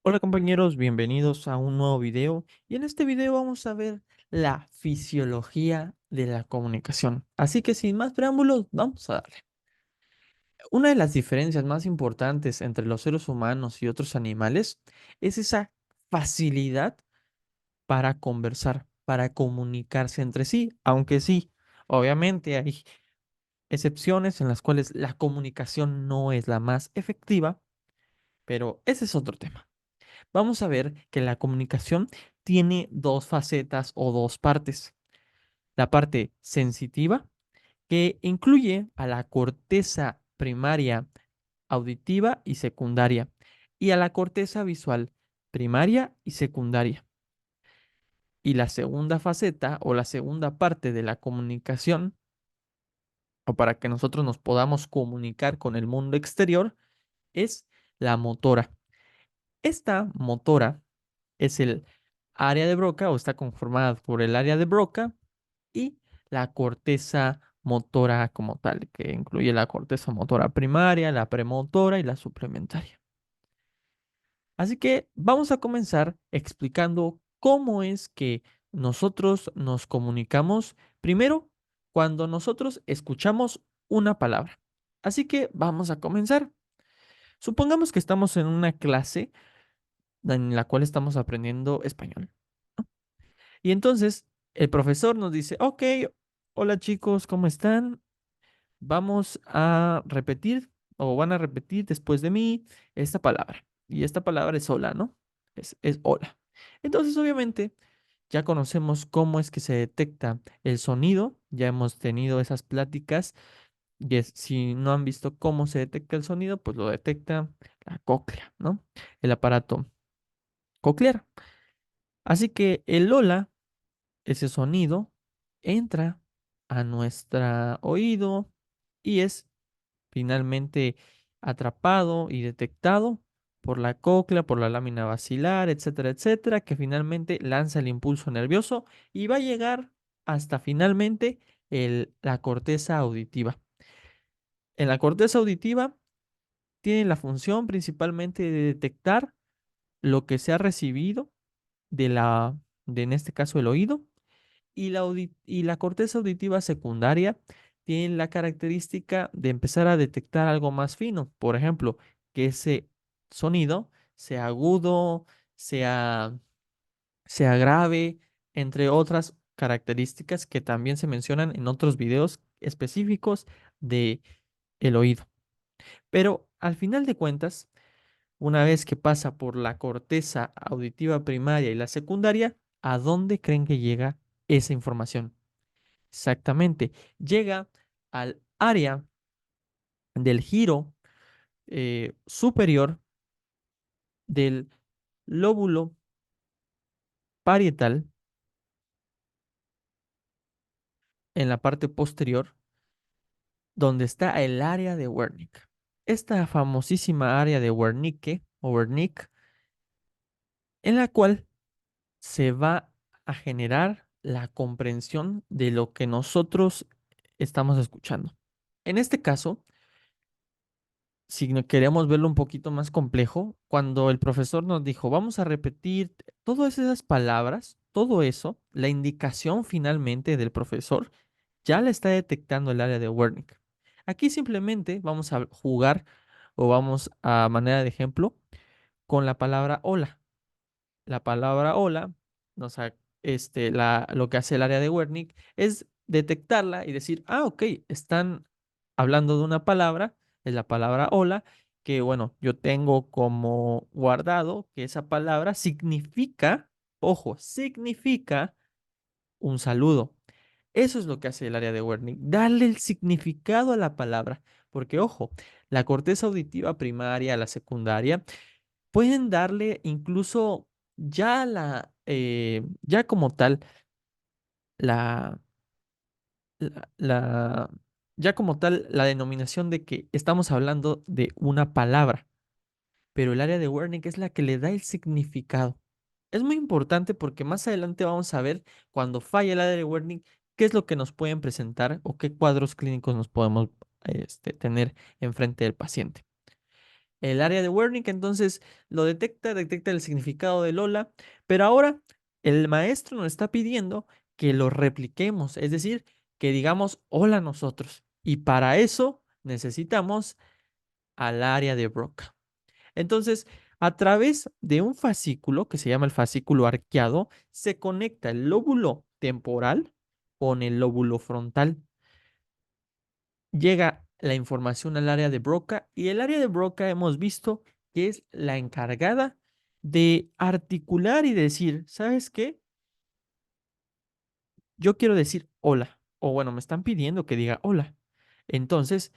Hola compañeros, bienvenidos a un nuevo video y en este video vamos a ver la fisiología de la comunicación. Así que sin más preámbulos, vamos a darle. Una de las diferencias más importantes entre los seres humanos y otros animales es esa facilidad para conversar, para comunicarse entre sí, aunque sí, obviamente hay excepciones en las cuales la comunicación no es la más efectiva, pero ese es otro tema. Vamos a ver que la comunicación tiene dos facetas o dos partes. La parte sensitiva, que incluye a la corteza primaria auditiva y secundaria, y a la corteza visual primaria y secundaria. Y la segunda faceta o la segunda parte de la comunicación, o para que nosotros nos podamos comunicar con el mundo exterior, es la motora. Esta motora es el área de Broca o está conformada por el área de Broca y la corteza motora como tal, que incluye la corteza motora primaria, la premotora y la suplementaria. Así que vamos a comenzar explicando cómo es que nosotros nos comunicamos primero cuando nosotros escuchamos una palabra. Así que vamos a comenzar. Supongamos que estamos en una clase en la cual estamos aprendiendo español. Y entonces el profesor nos dice, ok, hola chicos, ¿cómo están? Vamos a repetir o van a repetir después de mí esta palabra. Y esta palabra es hola, ¿no? Es hola. Entonces, obviamente, ya conocemos cómo es que se detecta el sonido. Ya hemos tenido esas pláticas. Si no han visto cómo se detecta el sonido, pues lo detecta la cóclea, ¿no? El aparato coclear. Así que el hola, ese sonido, entra a nuestro oído y es finalmente atrapado y detectado por la cóclea, por la lámina basilar, etcétera, etcétera, que finalmente lanza el impulso nervioso y va a llegar hasta finalmente la corteza auditiva. En la corteza auditiva tiene la función principalmente de detectar lo que se ha recibido en este caso el oído, y la corteza auditiva secundaria tiene la característica de empezar a detectar algo más fino. Por ejemplo, que ese sonido sea agudo, sea, sea grave, entre otras características que también se mencionan en otros videos específicos de el oído. Pero al final de cuentas, una vez que pasa por la corteza auditiva primaria y la secundaria, ¿a dónde creen que llega esa información? Exactamente. Llega al área del giro superior del lóbulo parietal en la parte posterior, donde está el área de Wernicke. Esta famosísima área de Wernicke o Wernicke, en la cual se va a generar la comprensión de lo que nosotros estamos escuchando. En este caso, si queremos verlo un poquito más complejo, cuando el profesor nos dijo, vamos a repetir todas esas palabras, todo eso, la indicación finalmente del profesor ya la está detectando el área de Wernicke. Aquí simplemente vamos a jugar o vamos a manera de ejemplo con la palabra hola. La palabra hola, lo que hace el área de Wernicke es detectarla y decir, ah, ok, están hablando de una palabra, es la palabra hola, que bueno, yo tengo como guardado que esa palabra significa, ojo, significa un saludo. Eso es lo que hace el área de Wernicke, darle el significado a la palabra, porque ojo, la corteza auditiva primaria, la secundaria, pueden darle incluso ya como tal, la, la, ya como tal, la denominación de que estamos hablando de una palabra, pero el área de Wernicke es la que le da el significado. Es muy importante porque más adelante vamos a ver cuando falla el área de Wernicke, qué es lo que nos pueden presentar o qué cuadros clínicos nos podemos tener enfrente del paciente. El área de Wernicke entonces lo detecta, detecta el significado del hola, pero ahora el maestro nos está pidiendo que lo repliquemos, es decir, que digamos hola nosotros. Y para eso necesitamos al área de Broca. Entonces, a través de un fascículo que se llama el fascículo arqueado, se conecta el lóbulo temporal con el lóbulo frontal. Llega la información al área de Broca y el área de Broca hemos visto que es la encargada de articular y decir, ¿sabes qué? Yo quiero decir hola, o bueno, me están pidiendo que diga hola. Entonces,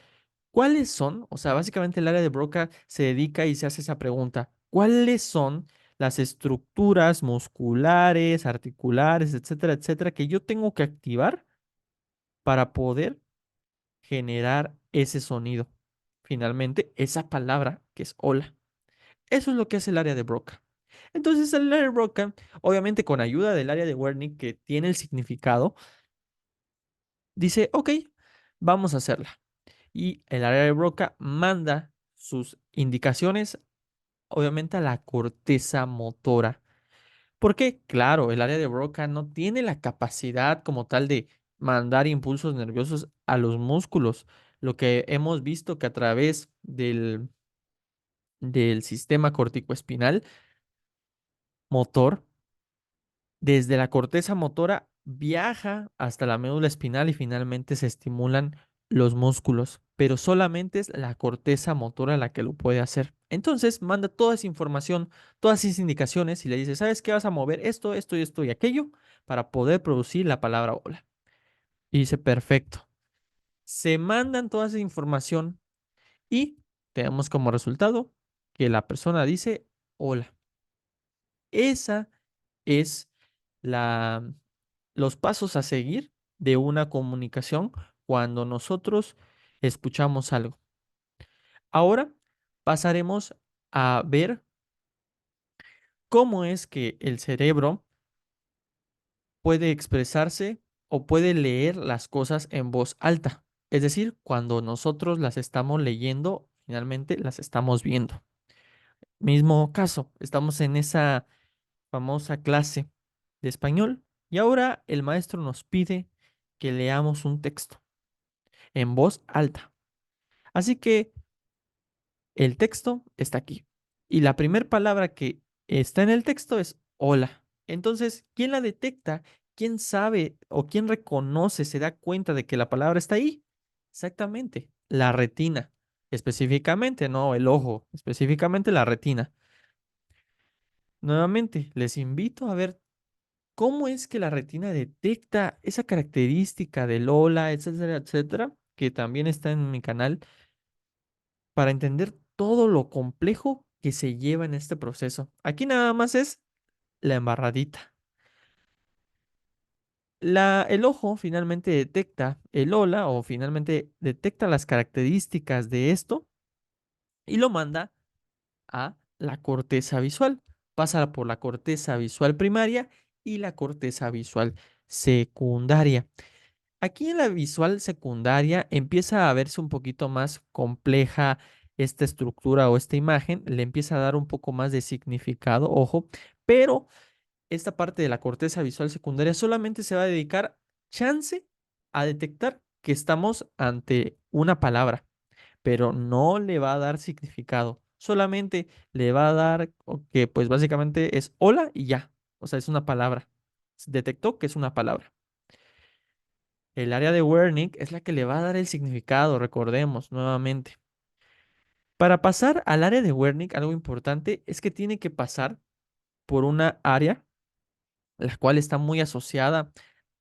¿cuáles son? O sea, básicamente el área de Broca se dedica y se hace esa pregunta. ¿Cuáles son las estructuras musculares, articulares, etcétera, etcétera, que yo tengo que activar para poder generar ese sonido? Finalmente, esa palabra que es hola. Eso es lo que hace el área de Broca. Entonces, el área de Broca, obviamente con ayuda del área de Wernicke que tiene el significado, dice, ok, vamos a hacerla. Y el área de Broca manda sus indicaciones, obviamente, a la corteza motora. Porque, claro, el área de Broca no tiene la capacidad como tal de mandar impulsos nerviosos a los músculos. Lo que hemos visto que a través del sistema corticoespinal motor, desde la corteza motora viaja hasta la médula espinal y finalmente se estimulan los músculos, pero solamente es la corteza motora la que lo puede hacer. Entonces manda toda esa información, todas esas indicaciones y le dice, ¿sabes qué? Vas a mover esto, esto y esto y aquello para poder producir la palabra hola. Y dice, perfecto. Se mandan toda esa información y tenemos como resultado que la persona dice hola. Esa es la, los pasos a seguir de una comunicación cuando nosotros escuchamos algo. Ahora pasaremos a ver cómo es que el cerebro puede expresarse o puede leer las cosas en voz alta. Es decir, cuando nosotros las estamos leyendo, finalmente las estamos viendo. Mismo caso, estamos en esa famosa clase de español y ahora el maestro nos pide que leamos un texto en voz alta. Así que el texto está aquí. Y la primera palabra que está en el texto es hola. Entonces, ¿quién la detecta? ¿Quién sabe o quién reconoce, se da cuenta de que la palabra está ahí? Exactamente, la retina. Específicamente, no el ojo, específicamente la retina. Nuevamente, les invito a ver cómo es que la retina detecta esa característica del hola, etcétera, etcétera, que también está en mi canal para entender todo lo complejo que se lleva en este proceso. Aquí nada más es la embarradita. El ojo finalmente detecta el hola o finalmente detecta las características de esto y lo manda a la corteza visual. Pasa por la corteza visual primaria y la corteza visual secundaria. Aquí en la visual secundaria empieza a verse un poquito más compleja esta estructura o esta imagen, le empieza a dar un poco más de significado, ojo, pero esta parte de la corteza visual secundaria solamente se va a dedicar chance a detectar que estamos ante una palabra, pero no le va a dar significado, solamente le va a dar que pues básicamente es hola y ya, o sea, es una palabra. Detectó que es una palabra. El área de Wernicke es la que le va a dar el significado, recordemos nuevamente. Para pasar al área de Wernicke, algo importante es que tiene que pasar por una área la cual está muy asociada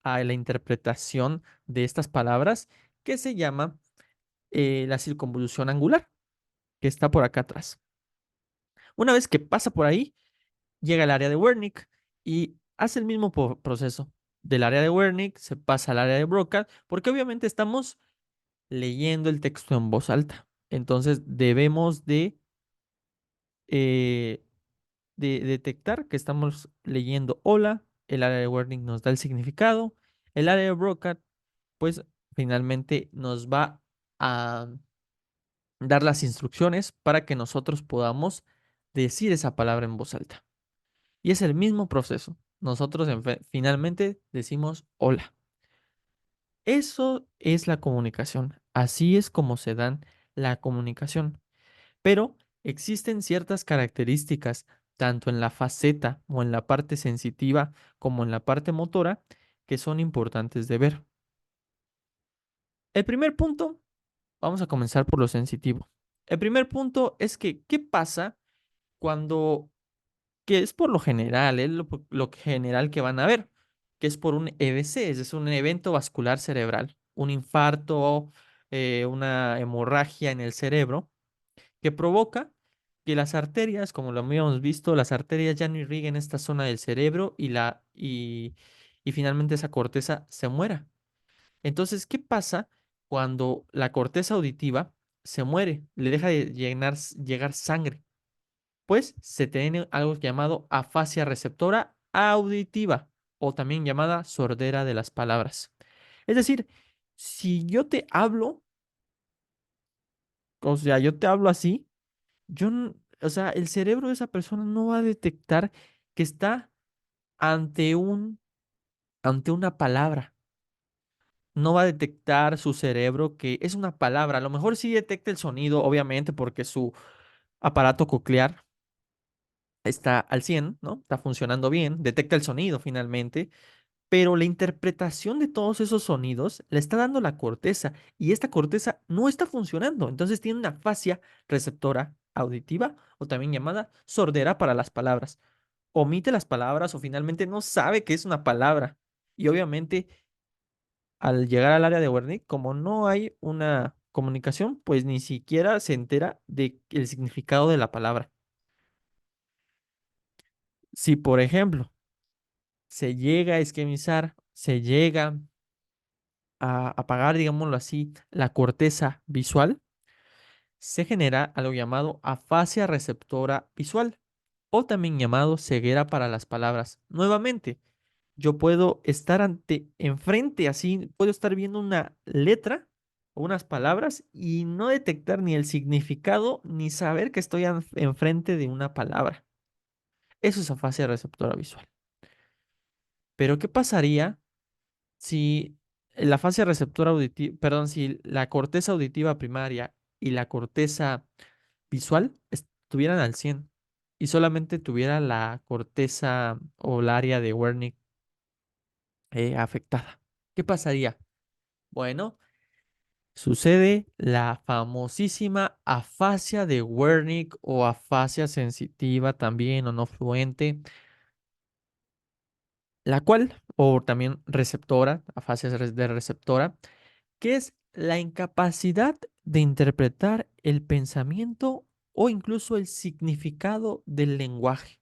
a la interpretación de estas palabras, que se llama la circunvolución angular, que está por acá atrás. Una vez que pasa por ahí, llega al área de Wernicke y hace el mismo proceso. Del área de Wernicke se pasa al área de Broca, porque obviamente estamos leyendo el texto en voz alta. Entonces debemos eh, de detectar que estamos leyendo hola, el área de Wernicke nos da el significado, el área de Broca pues finalmente nos va a dar las instrucciones para que nosotros podamos decir esa palabra en voz alta. Y es el mismo proceso. Nosotros finalmente decimos hola. Eso es la comunicación. Así es como se dan la comunicación. Pero existen ciertas características, tanto en la faceta o en la parte sensitiva como en la parte motora, que son importantes de ver. El primer punto, vamos a comenzar por lo sensitivo. El primer punto es que, ¿qué pasa cuando, que es por lo general, es lo general que van a ver, que es por un EVC, es un evento vascular cerebral, un infarto, una hemorragia en el cerebro, que provoca que las arterias, como lo habíamos visto, las arterias ya no irriguen esta zona del cerebro y finalmente esa corteza se muera. Entonces, ¿qué pasa cuando la corteza auditiva se muere? Le deja de llegar sangre. Pues se tiene algo llamado afasia receptora auditiva o también llamada sordera de las palabras. Es decir, si yo te hablo, o sea, yo te hablo así, o sea, el cerebro de esa persona no va a detectar que está ante ante una palabra. No va a detectar su cerebro que es una palabra. A lo mejor sí detecta el sonido, obviamente, porque su aparato coclear está al 100, ¿no? Está funcionando bien, detecta el sonido finalmente, pero la interpretación de todos esos sonidos la está dando la corteza y esta corteza no está funcionando. Entonces tiene una fascia receptora auditiva o también llamada sordera para las palabras. Omite las palabras o finalmente no sabe que es una palabra. Y obviamente al llegar al área de Wernicke, como no hay una comunicación, pues ni siquiera se entera de el significado de la palabra. Si, por ejemplo, se llega a esquemizar, se llega a apagar, digámoslo así, la corteza visual, se genera algo llamado afasia receptora visual o también llamado ceguera para las palabras. Nuevamente, yo puedo estar enfrente así, puedo estar viendo una letra o unas palabras y no detectar ni el significado ni saber que estoy enfrente de una palabra. Eso es afasia receptora visual. Pero ¿qué pasaría si la fase receptora auditiva, perdón, si la corteza auditiva primaria y la corteza visual estuvieran al 100 y solamente tuviera la corteza o el área de Wernicke afectada? ¿Qué pasaría? Bueno, sucede la famosísima afasia de Wernicke o afasia sensitiva también o no fluente, la cual, o también receptora, afasia de receptora, que es la incapacidad de interpretar el pensamiento o incluso el significado del lenguaje.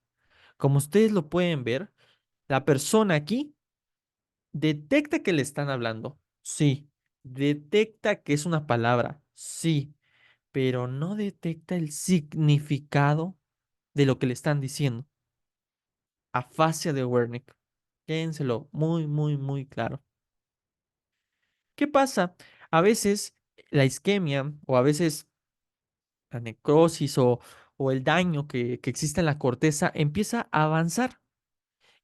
Como ustedes lo pueden ver, la persona aquí detecta que le están hablando, sí, detecta que es una palabra, sí, pero no detecta el significado de lo que le están diciendo. Afasia de Wernicke. Quédenselo muy, muy, muy claro. ¿Qué pasa? A veces la isquemia o a veces la necrosis o el daño que existe en la corteza empieza a avanzar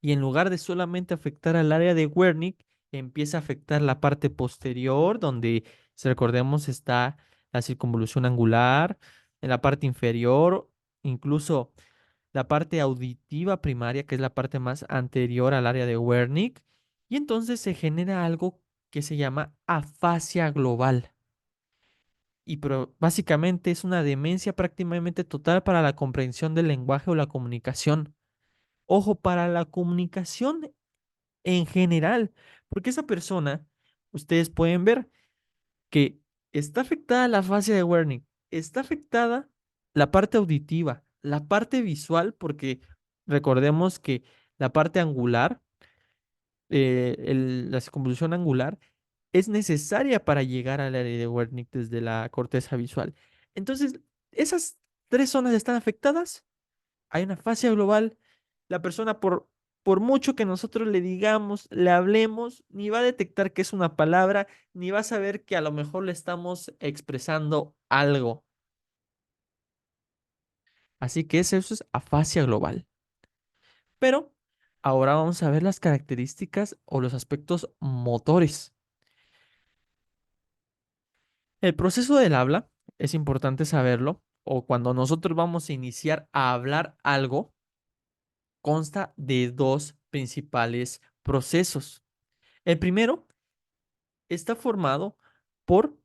y en lugar de solamente afectar al área de Wernicke, empieza a afectar la parte posterior, donde, si recordemos, está la circunvolución angular, en la parte inferior, incluso la parte auditiva primaria, que es la parte más anterior al área de Wernicke, y entonces se genera algo que se llama afasia global y básicamente es una demencia prácticamente total para la comprensión del lenguaje o la comunicación. Ojo, para la comunicación en general, porque esa persona, ustedes pueden ver que está afectada la fase de Wernicke, está afectada la parte auditiva, la parte visual, porque recordemos que la parte angular, la circunvolución angular, es necesaria para llegar al área de Wernicke desde la corteza visual. Entonces, esas tres zonas están afectadas. Hay una fascia global. La persona, por mucho que nosotros le digamos, le hablemos, ni va a detectar que es una palabra, ni va a saber que a lo mejor le estamos expresando algo. Así que eso es afasia global. Pero ahora vamos a ver las características o los aspectos motores. El proceso del habla, es importante saberlo, o cuando nosotros vamos a iniciar a hablar algo, consta de dos principales procesos. El primero está formado por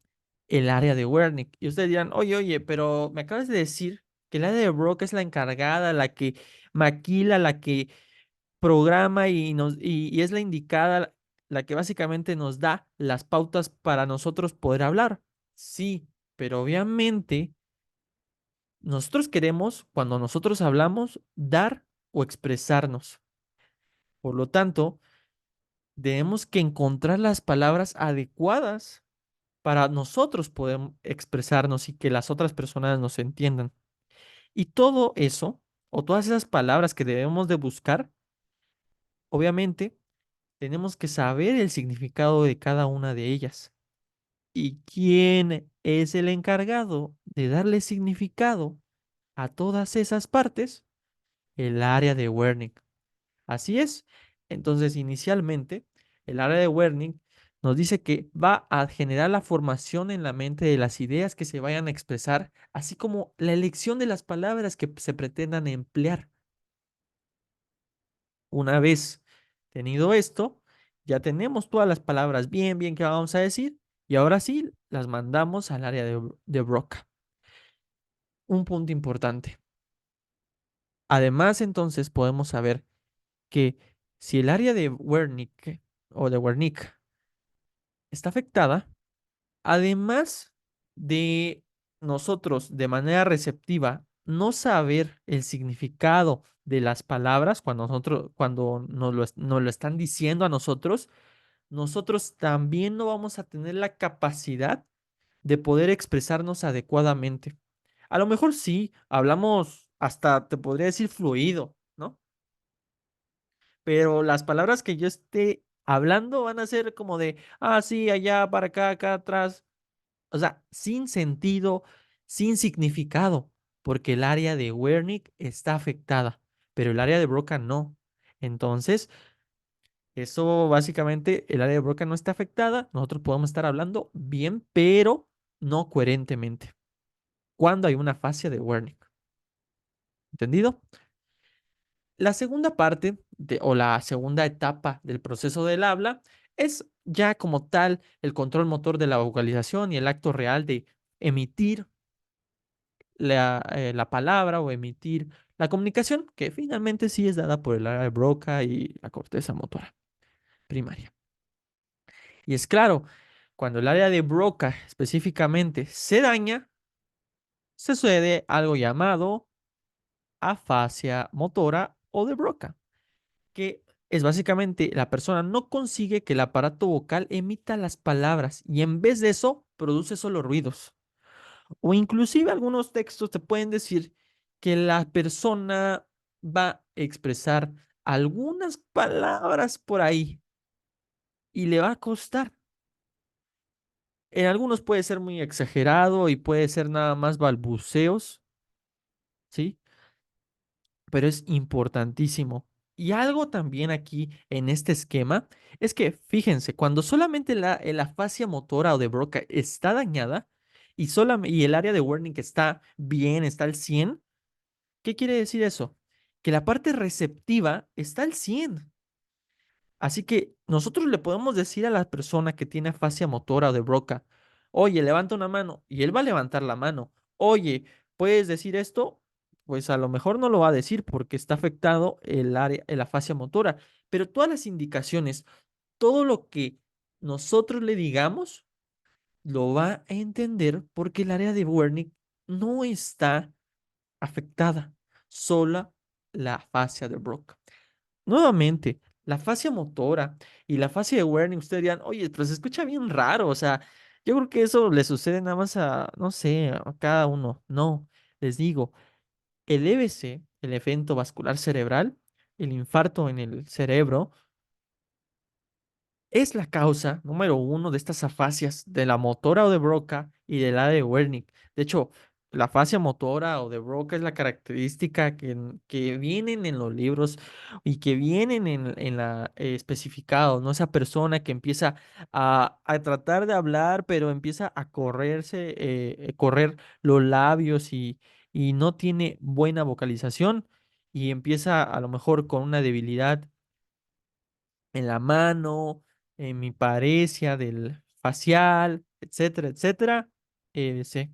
el área de Wernicke. Y ustedes dirán, oye, oye, pero me acabas de decir que el área de Broca es la encargada, la que maquila, la que programa y es la indicada, la que básicamente nos da las pautas para nosotros poder hablar. Sí, pero obviamente nosotros queremos, cuando nosotros hablamos, dar o expresarnos. Por lo tanto, tenemos que encontrar las palabras adecuadas para nosotros poder expresarnos y que las otras personas nos entiendan. Y todo eso, o todas esas palabras que debemos de buscar, obviamente, tenemos que saber el significado de cada una de ellas. ¿Y quién es el encargado de darle significado a todas esas partes? El área de Wernicke. Así es. Entonces, inicialmente, el área de Wernicke nos dice que va a generar la formación en la mente de las ideas que se vayan a expresar, así como la elección de las palabras que se pretendan emplear. Una vez tenido esto, ya tenemos todas las palabras bien que vamos a decir y ahora sí las mandamos al área de Broca. Un punto importante. Además, entonces podemos saber que si el área de Wernicke o de Wernicke está afectada, además de nosotros de manera receptiva no saber el significado de las palabras cuando nos lo están diciendo a nosotros, nosotros también no vamos a tener la capacidad de poder expresarnos adecuadamente. A lo mejor sí, hablamos hasta, te podría decir, fluido, ¿no? Pero las palabras que yo esté hablando van a ser como de, ah, sí, allá, para acá, acá atrás. O sea, sin sentido, sin significado, porque el área de Wernicke está afectada, pero el área de Broca no. Entonces, eso básicamente, el área de Broca no está afectada, nosotros podemos estar hablando bien, pero no coherentemente, cuando hay una fascia de Wernicke. ¿Entendido? La segunda parte o la segunda etapa del proceso del habla es ya como tal el control motor de la vocalización y el acto real de emitir la palabra o emitir la comunicación, que finalmente sí es dada por el área de Broca y la corteza motora primaria. Y es claro, cuando el área de Broca específicamente se daña, se sucede algo llamado afasia motora o de Broca, que es básicamente la persona no consigue que el aparato vocal emita las palabras y en vez de eso produce solo ruidos. O inclusive algunos textos te pueden decir que la persona va a expresar algunas palabras por ahí y le va a costar. En algunos puede ser muy exagerado y puede ser nada más balbuceos, ¿sí? Pero es importantísimo. Y algo también aquí en este esquema es que, fíjense, cuando solamente la fascia motora o de Broca está dañada y el área de Wernicke está bien, está al 100. ¿Qué quiere decir eso? Que la parte receptiva está al 100. Así que nosotros le podemos decir a la persona que tiene afasia motora o de Broca, oye, levanta una mano, y él va a levantar la mano. Oye, ¿puedes decir esto? Pues a lo mejor no lo va a decir porque está afectado el área, la afasia motora, pero todas las indicaciones, todo lo que nosotros le digamos, lo va a entender porque el área de Wernicke no está afectada, sola la fascia de Broca. Nuevamente, la fascia motora y la fascia de Wernicke, ustedes dirán, oye, pero se escucha bien raro, o sea, yo creo que eso le sucede nada más a, no sé, a cada uno. No, les digo, el EVC, el evento vascular cerebral, el infarto en el cerebro, es la causa número uno de estas afasias de la motora o de Broca y del área de Wernicke. De hecho, la fascia motora o de Broca es la característica que vienen en los libros y que vienen en la especificados, ¿no? Esa persona que empieza a tratar de hablar, pero empieza a correr los labios y no tiene buena vocalización y empieza a lo mejor con una debilidad en la mano, en mi parecia del facial, etcétera, etcétera. Sí.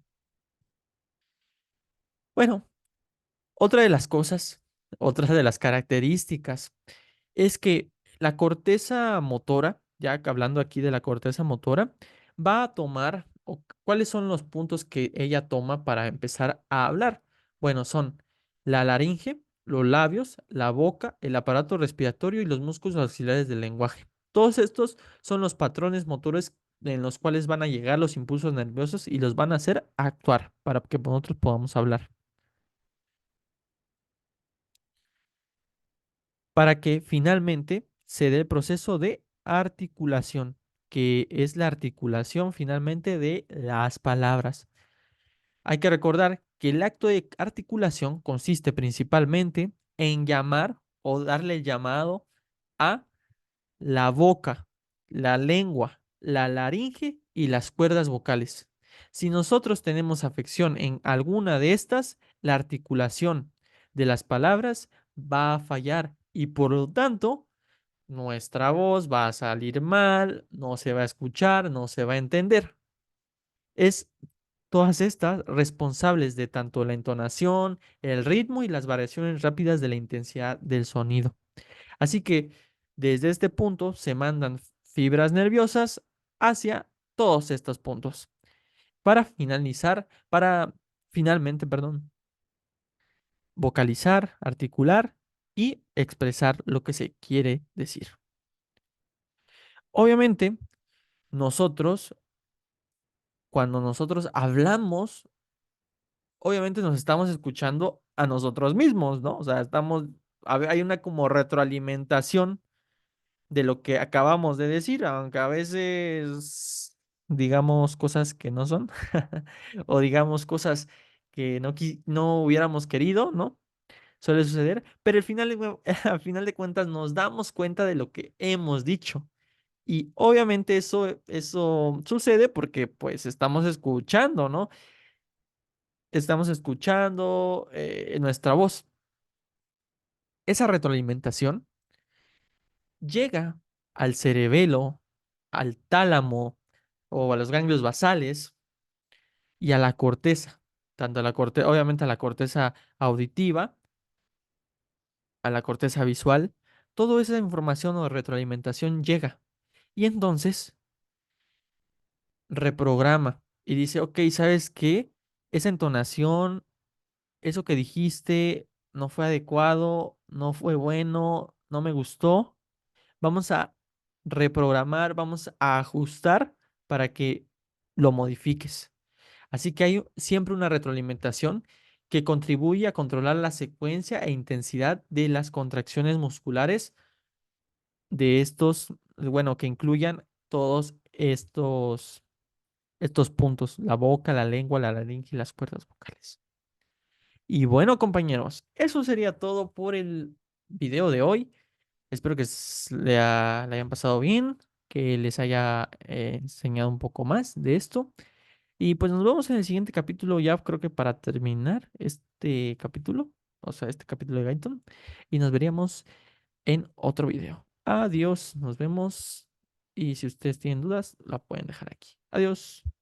Bueno, otra de las cosas, otra de las características es que la corteza motora, ya que hablando aquí de la corteza motora, va a tomar, o cuáles son los puntos que ella toma para empezar a hablar. Bueno, son la laringe, los labios, la boca, el aparato respiratorio y los músculos auxiliares del lenguaje. Todos estos son los patrones motores en los cuales van a llegar los impulsos nerviosos y los van a hacer actuar para que nosotros podamos hablar. Para que finalmente se dé el proceso de articulación, que es la articulación finalmente de las palabras. Hay que recordar que el acto de articulación consiste principalmente en llamar o darle el llamado a la boca, la lengua, la laringe y las cuerdas vocales. Si nosotros tenemos afección en alguna de estas, la articulación de las palabras va a fallar y por lo tanto nuestra voz va a salir mal, no se va a escuchar, no se va a entender. Es todas estas responsables de tanto la entonación, el ritmo y las variaciones rápidas de la intensidad del sonido. Así que desde este punto se mandan fibras nerviosas hacia todos estos puntos para finalmente, perdón, vocalizar, articular y expresar lo que se quiere decir. Obviamente, nosotros, cuando nosotros hablamos, obviamente nos estamos escuchando a nosotros mismos, ¿no? O sea, hay una como retroalimentación de lo que acabamos de decir, aunque a veces digamos cosas que no son, o digamos cosas que no hubiéramos querido, ¿no? Suele suceder, pero al final de cuentas nos damos cuenta de lo que hemos dicho. Y obviamente eso sucede porque pues estamos escuchando, ¿no? Estamos escuchando nuestra voz. Esa retroalimentación llega al cerebelo, al tálamo o a los ganglios basales y a la corteza, tanto a la corteza, obviamente a la corteza auditiva, a la corteza visual, toda esa información o retroalimentación llega y entonces reprograma y dice, ok, ¿sabes qué? Esa entonación, eso que dijiste no fue adecuado, no fue bueno, no me gustó. Vamos a reprogramar, vamos a ajustar para que lo modifiques. Así que hay siempre una retroalimentación que contribuye a controlar la secuencia e intensidad de las contracciones musculares de estos, bueno, que incluyan todos estos puntos, la boca, la lengua, la laringe y las cuerdas vocales. Y bueno, compañeros, eso sería todo por el video de hoy. Espero que le hayan pasado bien, que les haya enseñado un poco más de esto. Y pues nos vemos en el siguiente capítulo, ya creo que para terminar este capítulo, o sea, este capítulo de Gaiton. Y nos veríamos en otro video. Adiós, nos vemos. Y si ustedes tienen dudas, la pueden dejar aquí. Adiós.